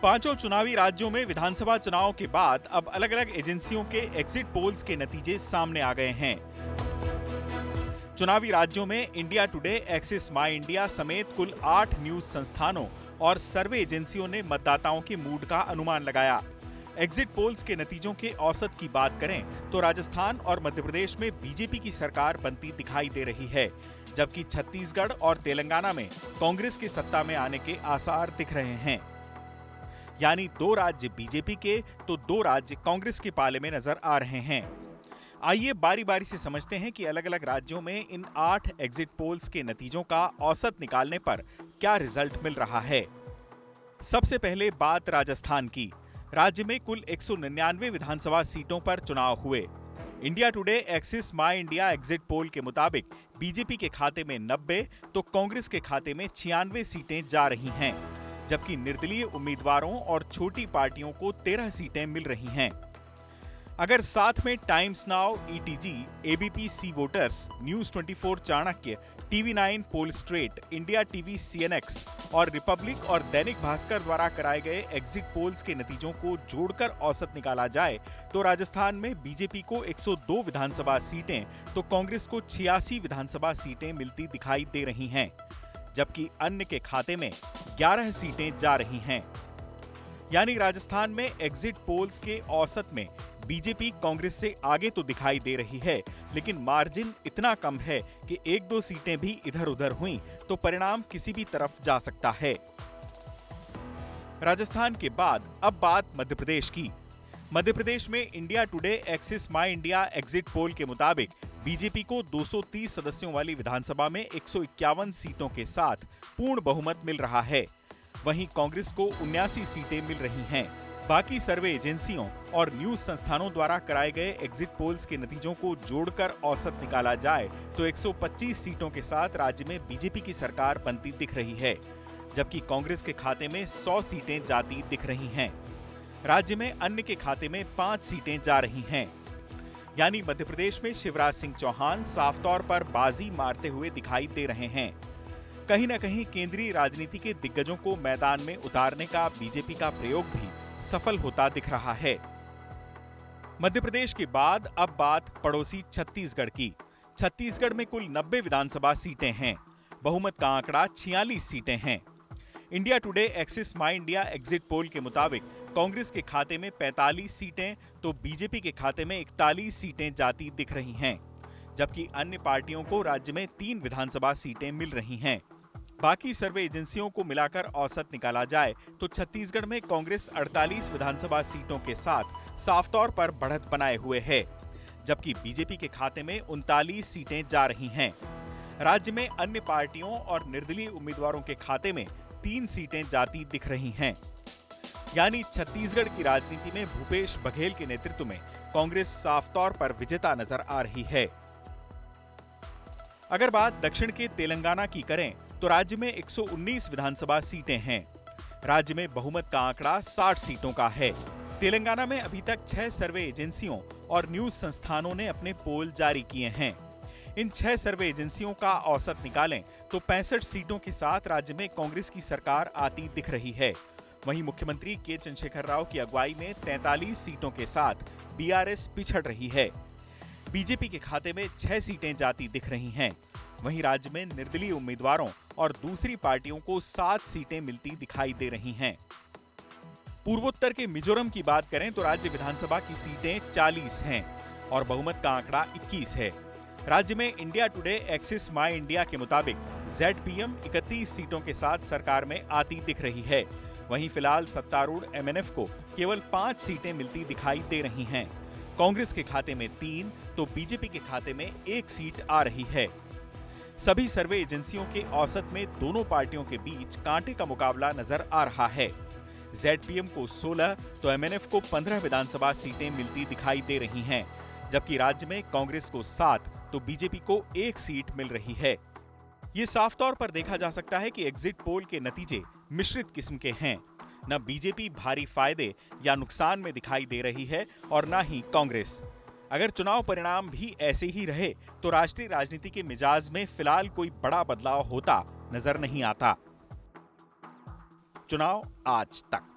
पांचों चुनावी राज्यों में विधानसभा चुनाव के बाद अब अलग-अलग एजेंसियों के एग्जिट पोल्स के नतीजे सामने आ गए हैं। चुनावी राज्यों में इंडिया टुडे, एक्सिस माई इंडिया समेत कुल 8 न्यूज संस्थानों और सर्वे एजेंसियों ने मतदाताओं के मूड का अनुमान लगाया। एग्जिट पोल्स के नतीजों के औसत की बात करें तो राजस्थान और मध्य प्रदेश में बीजेपी की सरकार बनती दिखाई दे रही है, जबकि छत्तीसगढ़ और तेलंगाना में कांग्रेस के सत्ता में आने के आसार दिख रहे हैं। यानी 2 राज्य बीजेपी के तो 2 राज्य कांग्रेस के पाले में नजर आ रहे हैं। आइए बारी बारी से समझते हैं कि अलग अलग राज्यों में इन 8 एग्जिट पोल्स के नतीजों का औसत निकालने पर क्या रिजल्ट मिल रहा है। सबसे पहले बात राजस्थान की। राज्य में कुल 199 विधानसभा सीटों पर चुनाव हुए। इंडिया टुडे, एक्सिस माई इंडिया एग्जिट पोल के मुताबिक बीजेपी के खाते में 90 तो कांग्रेस के खाते में 96 सीटें जा रही हैं, जबकि निर्दलीय उम्मीदवारों और छोटी पार्टियों को 13 सीटें मिल रही हैं। अगर साथ में Times Now, ETG, ABP C voters, news 24 Chanakya, TV 9 Polstrat, India TV CNX और रिपब्लिक और दैनिक भास्कर द्वारा कराए गए एग्जिट पोल्स के नतीजों को जोड़कर औसत निकाला जाए तो राजस्थान में बीजेपी को 102 विधानसभा सीटें तो कांग्रेस को 86 विधानसभा सीटें मिलती दिखाई दे रही हैं, जबकि अन्य के खाते में 11 सीटें जा रही हैं। यानी राजस्थान में एग्जिट पोल्स के औसत में बीजेपी कांग्रेस से आगे तो दिखाई दे रही है, लेकिन मार्जिन इतना कम है कि 1-2 सीटें भी इधर-उधर हुई तो परिणाम किसी भी तरफ जा सकता है। राजस्थान के बाद अब बात मध्य प्रदेश की। मध्य प्रदेश में इंडिया टुडे, एक्सिस माई इंडिया एग्जिट पोल के मुताबिक बीजेपी को 230 सदस्यों वाली विधानसभा में 151 सीटों के साथ पूर्ण बहुमत मिल रहा है। वहीं कांग्रेस को 79 सीटें मिल रही हैं। बाकी सर्वे एजेंसियों और न्यूज संस्थानों द्वारा कराए गए एग्जिट पोल्स के नतीजों को जोड़कर औसत निकाला जाए तो 125 सीटों के साथ राज्य में बीजेपी की सरकार बनती दिख रही है, जबकि कांग्रेस के खाते में 100 सीटें जाती दिख रही हैं। राज्य में अन्य के खाते में 5 सीटें जा रही हैं। यानी मध्य प्रदेश में शिवराज सिंह चौहान साफ तौर पर बाजी मारते हुए दिखाई दे रहे हैं। कहीं न कहीं केंद्रीय राजनीति के दिग्गजों को मैदान में उतारने का बीजेपी का प्रयोग भी सफल होता दिख रहा है। मध्य प्रदेश के बाद अब बात पड़ोसी छत्तीसगढ़ की। छत्तीसगढ़ में कुल 90 विधानसभा सीटें हैं। बहुमत का आंकड़ा 46 सीटें हैं। इंडिया टुडे, एक्सिस माई इंडिया एग्जिट पोल के मुताबिक कांग्रेस के खाते में 45 सीटें तो बीजेपी के खाते में 41 सीटें जाती दिख रही हैं, जबकि अन्य पार्टियों को राज्य में 3 विधानसभा सीटें मिल रही हैं। बाकी सर्वे एजेंसियों को मिलाकर औसत निकाला जाए तो छत्तीसगढ़ में कांग्रेस 48 विधानसभा सीटों के साथ साफ तौर पर बढ़त बनाए हुए है, जबकि बीजेपी के खाते में 39 सीटें जा रही हैं। राज्य में अन्य पार्टियों और निर्दलीय उम्मीदवारों के खाते में 3 सीटें जाती दिख रही हैं। यानी छत्तीसगढ़ की राजनीति में भूपेश बघेल के नेतृत्व में कांग्रेस साफ तौर पर विजेता नजर आ रही है। अगर बात दक्षिण के तेलंगाना की करें तो राज्य में 119 विधानसभा सीटें हैं। राज्य में बहुमत का आंकड़ा 60 सीटों का है। तेलंगाना में अभी तक 6 सर्वे एजेंसियों और न्यूज संस्थानों ने अपने पोल जारी किए हैं। इन 6 सर्वे एजेंसियों का औसत निकालें तो 65 सीटों के साथ राज्य में कांग्रेस की सरकार आती दिख रही है। वहीं मुख्यमंत्री के चंद्रशेखर राव की अगुवाई में 43 सीटों के साथ बीआरएस पिछड़ रही है। बीजेपी के खाते में 6 सीटें जाती दिख रही हैं। वहीं राज्य में निर्दलीय उम्मीदवारों और दूसरी पार्टियों को 7 सीटें मिलती दिखाई दे रही हैं। पूर्वोत्तर के मिजोरम की बात करें तो राज्य विधानसभा की सीटें 40 हैं और बहुमत का आंकड़ा 21 है। राज्य में इंडिया टुडे, एक्सिस माई इंडिया के मुताबिक जेडपीएम 31 सीटों के साथ सरकार में आती दिख रही है। वहीं फिलहाल सत्तारूढ़ एमएनएफ को केवल 5 सीटें मिलती दिखाई दे रही हैं। कांग्रेस के खाते में 3 तो बीजेपी के खाते में 1 सीट आ रही है। सभी सर्वे एजेंसियों के औसत में दोनों पार्टियों के बीच कांटे का मुकाबला नजर आ रहा है। जेडपीएम को 16 तो एमएनएफ को 15 विधानसभा सीटें मिलती दिखाई दे रही हैं, जबकि राज्य में कांग्रेस को 7 तो बीजेपी को 1 सीट मिल रही है। ये साफ तौर पर देखा जा सकता है कि एग्जिट पोल के नतीजे मिश्रित किस्म के हैं। न बीजेपी भारी फायदे या नुकसान में दिखाई दे रही है और न ही कांग्रेस। अगर चुनाव परिणाम भी ऐसे ही रहे तो राष्ट्रीय राजनीति के मिजाज में फिलहाल कोई बड़ा बदलाव होता नजर नहीं आता। चुनाव आज तक।